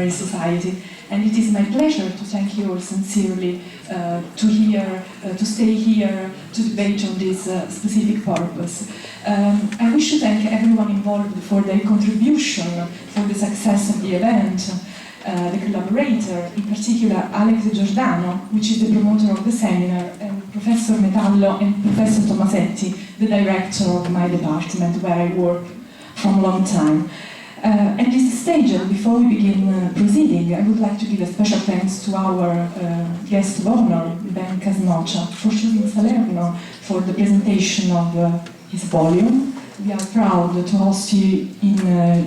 contemporary society. And it is my pleasure to thank you all sincerely to stay here to debate on this specific purpose. I wish to thank everyone involved for their contribution for the success of the event. The collaborator, in particular Alex Giordano, which is the promoter of the seminar, and Professor Metallo and Professor Tomasetti, the director of my department where I work from a long time. At this stage, before we begin proceeding, I would like to give a special thanks to our guest of honor, Ben Casnocha, for choosing Salerno for the presentation of his volume. We are proud to host you in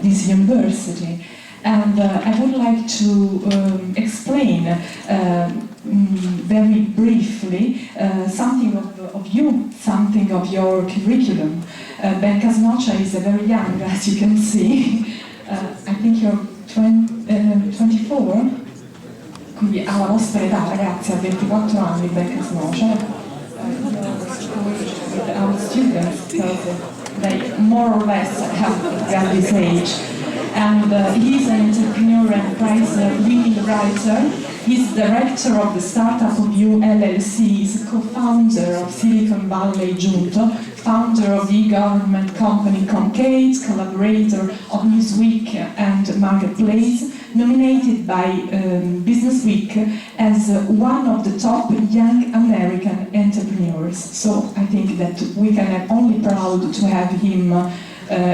this university. And I would like to explain very briefly something of you, something of your curriculum. Ben Casnocha is very young, as you can see. I think you're 24, quindi alla vostra età, ragazzi, a 24 anni Ben Casnocha. With our students, because they more or less have this age. And he's an entrepreneur and prize-winning writer. He's director of the startup of You LLC, he's co-founder of Silicon Valley Junto, founder of the e-government company Concade, collaborator of Newsweek and Marketplace, nominated by Businessweek as one of the top young American entrepreneurs. So I think that we can be only proud to have him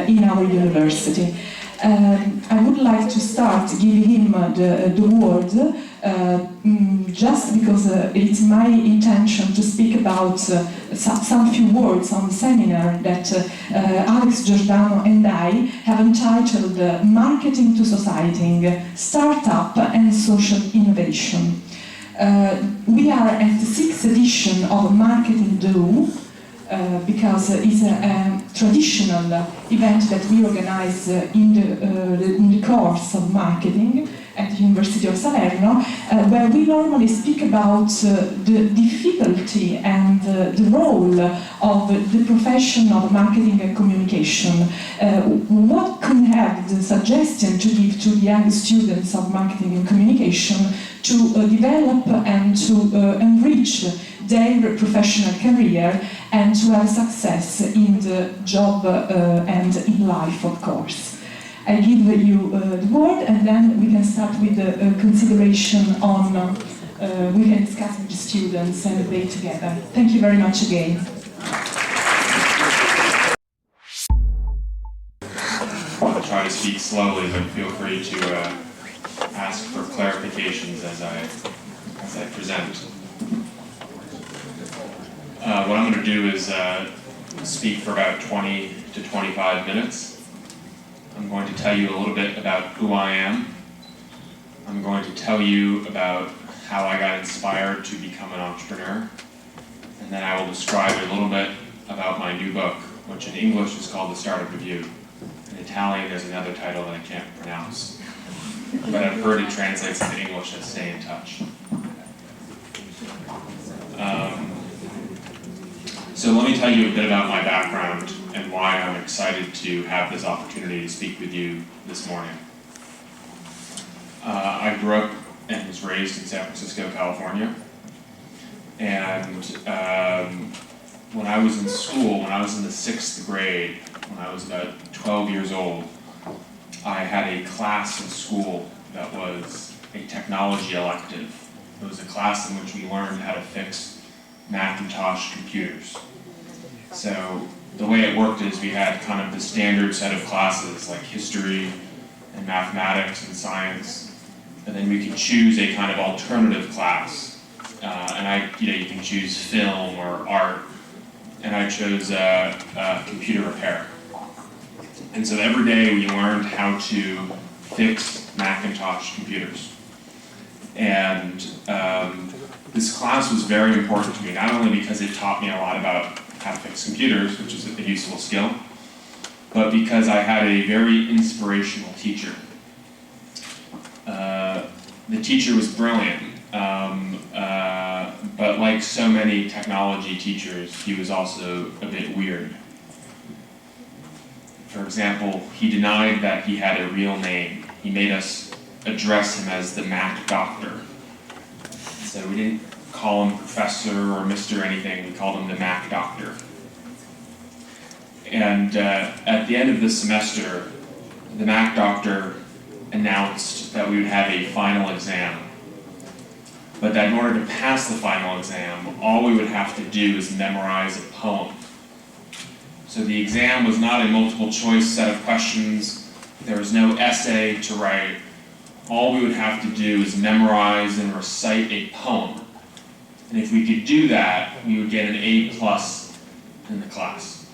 in our university. I would like to start giving him the word just because it's my intention to speak about some few words on the seminar that Alex Giordano and I have entitled Marketing to Societing, Startup and Social Innovation. We are at the 6th edition of Marketing Do, because it's a traditional event that we organize in the course of marketing at the University of Salerno, where we normally speak about the difficulty and the role of the profession of marketing and communication. What could have the suggestion to give to the young students of marketing and communication to develop and to enrich their professional career and to have success in the job and in life, of course. I give you the word, and then we can start with the consideration on, we can discuss with the students and debate together. Thank you very much again. I'll try to speak slowly, but feel free to ask for clarifications as I present. What I'm going to do is speak for about 20 to 25 minutes. I'm going to tell you a little bit about who I am. I'm going to tell you about how I got inspired to become an entrepreneur. And then I will describe a little bit about my new book, which in English is called The Startup Review. In Italian, there's another title that I can't pronounce. But I've heard it translates into English as Stay in Touch. So let me tell you a bit about my background and why I'm excited to have this opportunity to speak with you this morning. I grew up and was raised in San Francisco, California. And when I was in school, when I was in the 6th grade, when I was about 12 years old, I had a class in school that was a technology elective. It was a class in which we learned how to fix Macintosh computers. So the way it worked is we had kind of the standard set of classes like history and mathematics and science, and then we could choose a kind of alternative class. You can choose film or art, and I chose computer repair. And so every day we learned how to fix Macintosh computers. And this class was very important to me, not only because it taught me a lot about how to fix computers, which is a useful skill, but because I had a very inspirational teacher. The teacher was brilliant, but like so many technology teachers, he was also a bit weird. For example, he denied that he had a real name. He made us address him as the Mac Doctor. So we didn't call him Professor or Mr. anything, we called him the Mac Doctor. And at the end of the semester, the Mac Doctor announced that we would have a final exam, but that in order to pass the final exam, all we would have to do is memorize a poem. So the exam was not a multiple choice set of questions, there was no essay to write. All we would have to do is memorize and recite a poem. And if we could do that, we would get an A+ in the class.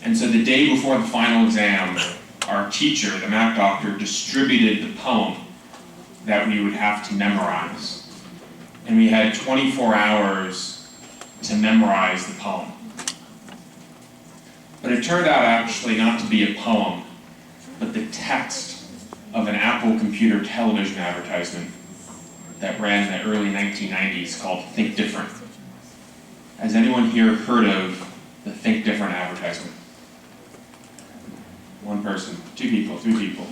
And so the day before the final exam, our teacher, the Mac Doctor, distributed the poem that we would have to memorize. And we had 24 hours to memorize the poem. But it turned out actually not to be a poem, but the text of an Apple computer television advertisement that ran in the early 1990s called Think Different. Has anyone here heard of the Think Different advertisement? One person, 2 people, 3 people.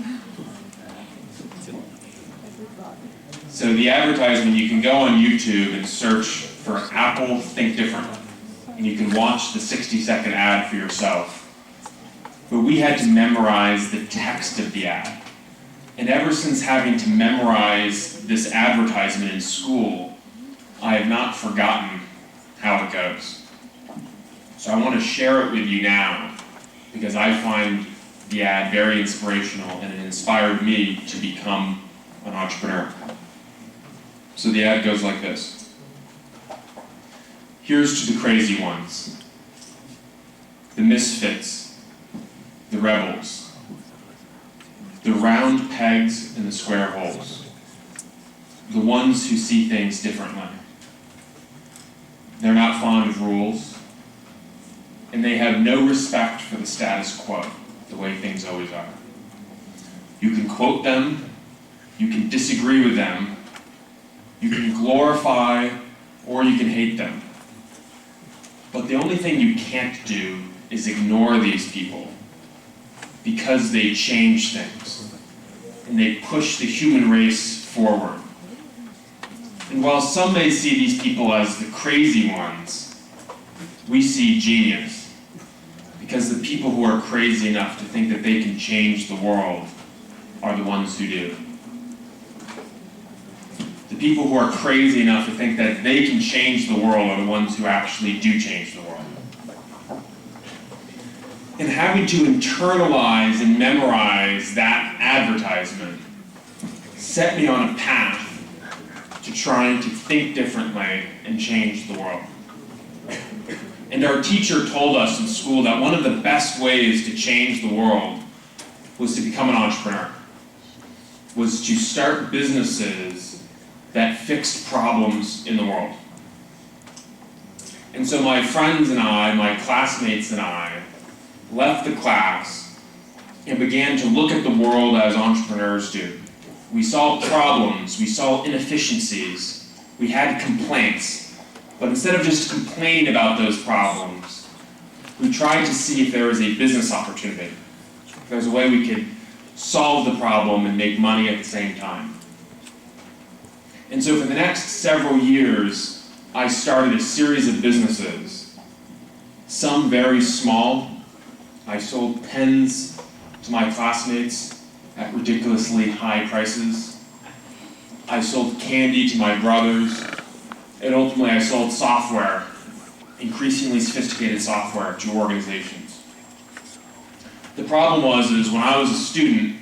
So the advertisement, you can go on YouTube and search for Apple Think Different, and you can watch the 60-second ad for yourself. But we had to memorize the text of the ad. And ever since having to memorize this advertisement in school, I have not forgotten how it goes. So I want to share it with you now, because I find the ad very inspirational and it inspired me to become an entrepreneur. So the ad goes like this. Here's to the crazy ones, the misfits, the rebels, the round pegs in the square holes, the ones who see things differently. They're not fond of rules, and they have no respect for the status quo, the way things always are. You can quote them, you can disagree with them, you can glorify, or you can hate them. But the only thing you can't do is ignore these people, because they change things, and they push the human race forward. And while some may see these people as the crazy ones, we see genius, because the people who are crazy enough to think that they can change the world are the ones who do. The people who are crazy enough to think that they can change the world are the ones who actually do change the world. And having to internalize and memorize that advertisement set me on a path to trying to think differently and change the world. And our teacher told us in school that one of the best ways to change the world was to become an entrepreneur, was to start businesses that fixed problems in the world. And so my friends and I, my classmates and I, left the class and began to look at the world as entrepreneurs do. We saw problems, we saw inefficiencies, we had complaints, but instead of just complaining about those problems, we tried to see if there was a business opportunity, if there's a way we could solve the problem and make money at the same time. And so for the next several years, I started a series of businesses, some very small. I sold pens to my classmates at ridiculously high prices. I sold candy to my brothers, and ultimately I sold software, increasingly sophisticated software, to organizations. The problem was when I was a student,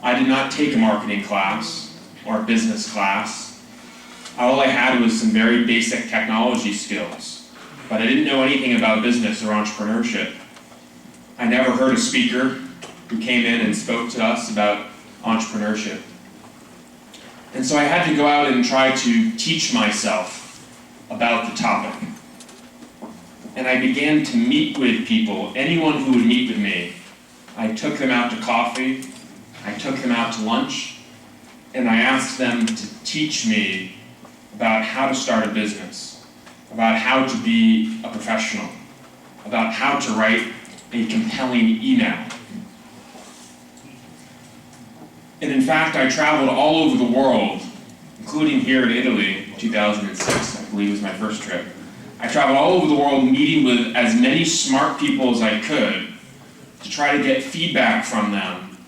I did not take a marketing class or a business class. All I had was some very basic technology skills, but I didn't know anything about business or entrepreneurship. I never heard a speaker who came in and spoke to us about entrepreneurship. And so I had to go out and try to teach myself about the topic. And I began to meet with people, anyone who would meet with me. I took them out to coffee, I took them out to lunch, and I asked them to teach me about how to start a business, about how to be a professional, about how to write a compelling email. And in fact, I traveled all over the world, including here in Italy, 2006, I believe was my first trip. I traveled all over the world meeting with as many smart people as I could to try to get feedback from them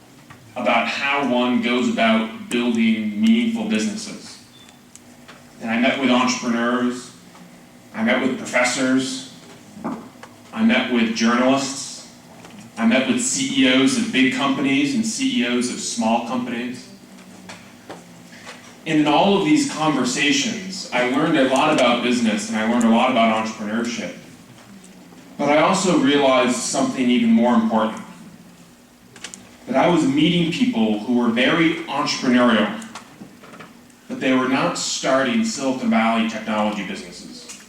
about how one goes about building meaningful businesses. And I met with entrepreneurs, I met with professors, I met with journalists, I met with CEOs of big companies and CEOs of small companies. And in all of these conversations, I learned a lot about business and I learned a lot about entrepreneurship. But I also realized something even more important. That I was meeting people who were very entrepreneurial, but they were not starting Silicon Valley technology businesses.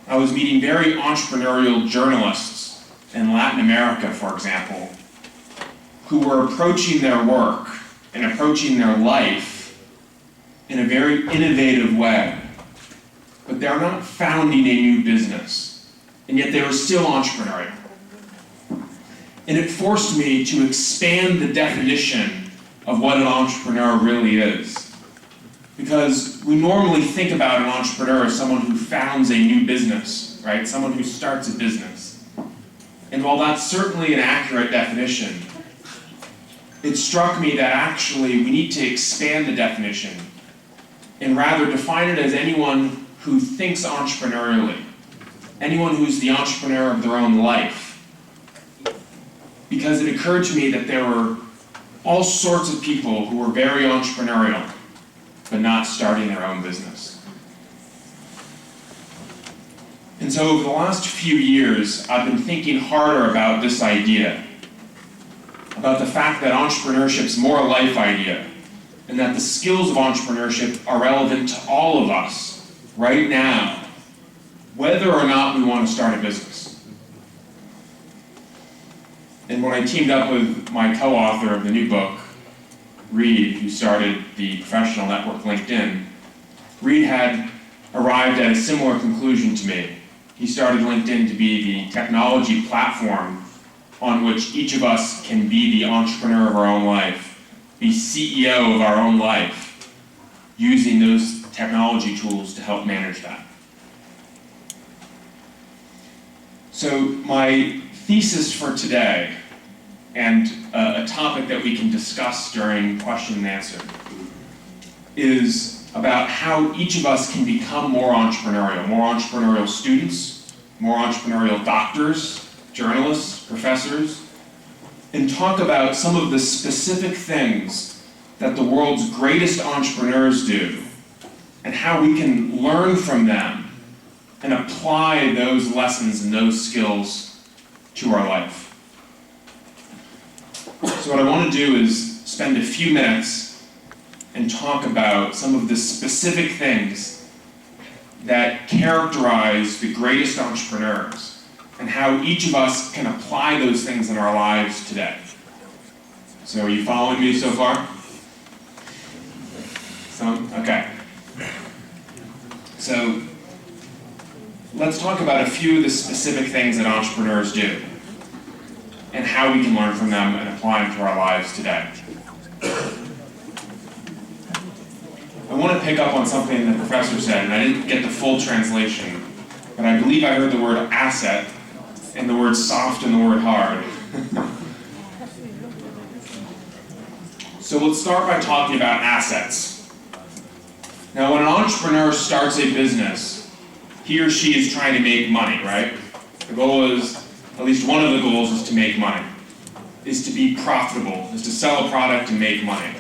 I was meeting very entrepreneurial journalists in Latin America, for example, who were approaching their work and approaching their life in a very innovative way. But they're not founding a new business, and yet they were still entrepreneurial. And it forced me to expand the definition of what an entrepreneur really is. Because we normally think about an entrepreneur as someone who founds a new business, right? Someone who starts a business. And while that's certainly an accurate definition, it struck me that actually we need to expand the definition and rather define it as anyone who thinks entrepreneurially, anyone who's the entrepreneur of their own life. Because it occurred to me that there were all sorts of people who were very entrepreneurial, but not starting their own business. And so over the last few years, I've been thinking harder about this idea, about the fact that entrepreneurship is more a life idea, and that the skills of entrepreneurship are relevant to all of us right now, whether or not we want to start a business. And when I teamed up with my co-author of the new book, Reed, who started the professional network LinkedIn, Reed had arrived at a similar conclusion to me. He started LinkedIn to be the technology platform on which each of us can be the entrepreneur of our own life, be CEO of our own life, using those technology tools to help manage that. So my thesis for today, and a topic that we can discuss during question and answer, is about how each of us can become more entrepreneurial students, more entrepreneurial doctors, journalists, professors, and talk about some of the specific things that the world's greatest entrepreneurs do, and how we can learn from them and apply those lessons and those skills to our life. So what I want to do is spend a few minutes and talk about some of the specific things that characterize the greatest entrepreneurs and how each of us can apply those things in our lives today. So are you following me so far? Some? Okay. So let's talk about a few of the specific things that entrepreneurs do and how we can learn from them and apply them to our lives today. I want to pick up on something the professor said, and I didn't get the full translation, but I believe I heard the word asset and the word soft and the word hard. So let's start by talking about assets. Now, when an entrepreneur starts a business, he or she is trying to make money, right? The goal is, at least one of the goals is to make money, is to be profitable, is to sell a product and make money.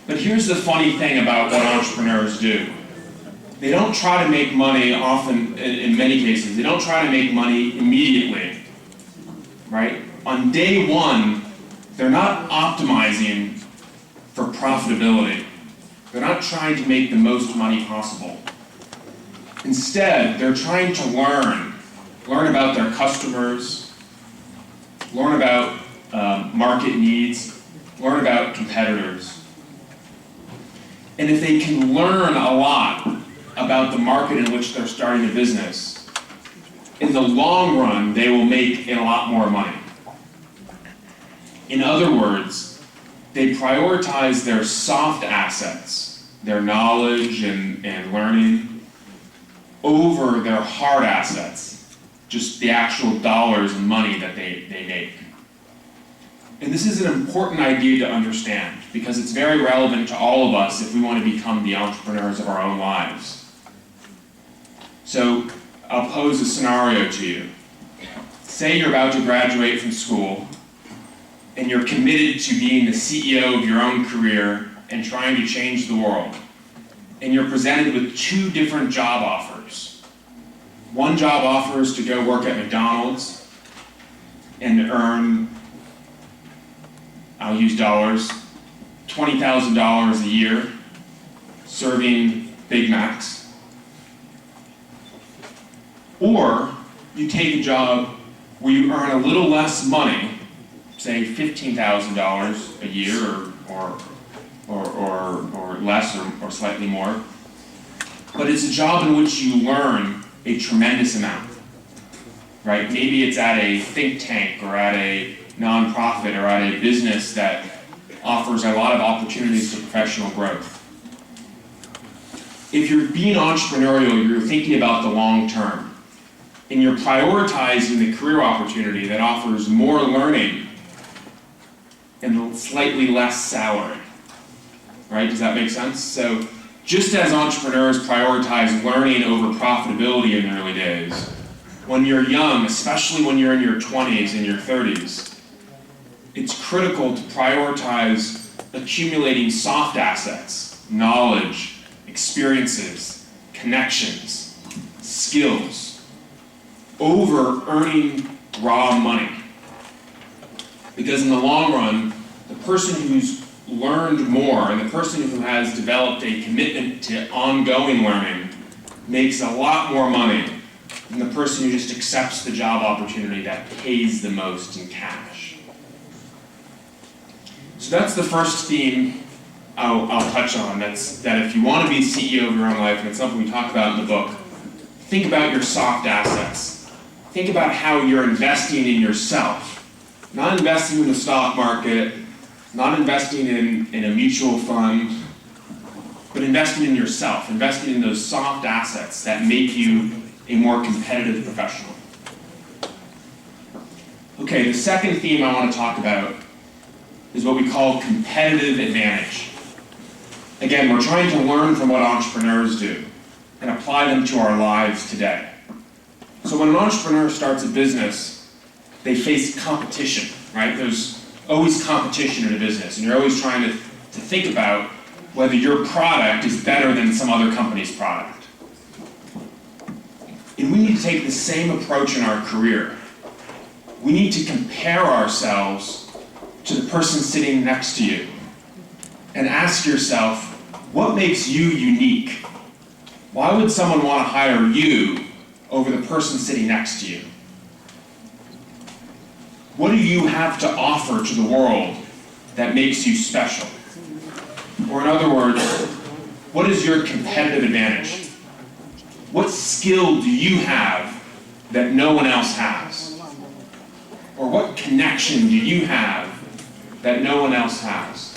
But here's the funny thing about what entrepreneurs do. They don't try to make money often, in many cases, they don't try to make money immediately, right? On day one, they're not optimizing for profitability. They're not trying to make the most money possible. Instead, they're trying to learn about their customers, learn about market needs, learn about competitors. And if they can learn a lot about the market in which they're starting a business, in the long run, they will make a lot more money. In other words, they prioritize their soft assets, their knowledge and learning, over their hard assets, just the actual dollars and money that they make. And this is an important idea to understand because it's very relevant to all of us if we want to become the entrepreneurs of our own lives. So I'll pose a scenario to you. Say you're about to graduate from school and you're committed to being the CEO of your own career and trying to change the world. And you're presented with two different job offers. One job offer is to go work at McDonald's and earn, I'll use dollars, $20,000 a year serving Big Macs. Or you take a job where you earn a little less money, say $15,000 a year or less or slightly more, but it's a job in which you learn a tremendous amount, right? Maybe it's at a think tank or at a nonprofit or at a business that offers a lot of opportunities for professional growth. If you're being entrepreneurial, you're thinking about the long term, and you're prioritizing the career opportunity that offers more learning and slightly less salary, right? Does that make sense? So just as entrepreneurs prioritize learning over profitability in the early days, when you're young, especially when you're in your 20s and your 30s, it's critical to prioritize accumulating soft assets, knowledge, experiences, connections, skills, over earning raw money. Because in the long run, the person who's learned more and the person who has developed a commitment to ongoing learning makes a lot more money than the person who just accepts the job opportunity that pays the most in cash. So that's the first theme I'll touch on. That's that if you want to be CEO of your own life, and it's something we talk about in the book, think about your soft assets. Think about how you're investing in yourself. Not investing in the stock market, not investing in a mutual fund, but investing in yourself, investing in those soft assets that make you a more competitive professional. Okay, the second theme I want to talk about is what we call competitive advantage. Again, we're trying to learn from what entrepreneurs do and apply them to our lives today. So when an entrepreneur starts a business, they face competition, right? There's always competition in a business, and you're always trying to think about whether your product is better than some other company's product. And we need to take the same approach in our career. We need to compare ourselves to the person sitting next to you and ask yourself, what makes you unique? Why would someone want to hire you over the person sitting next to you? What do you have to offer to the world that makes you special? Or in other words, what is your competitive advantage? What skill do you have that no one else has? Or what connection do you have that no one else has?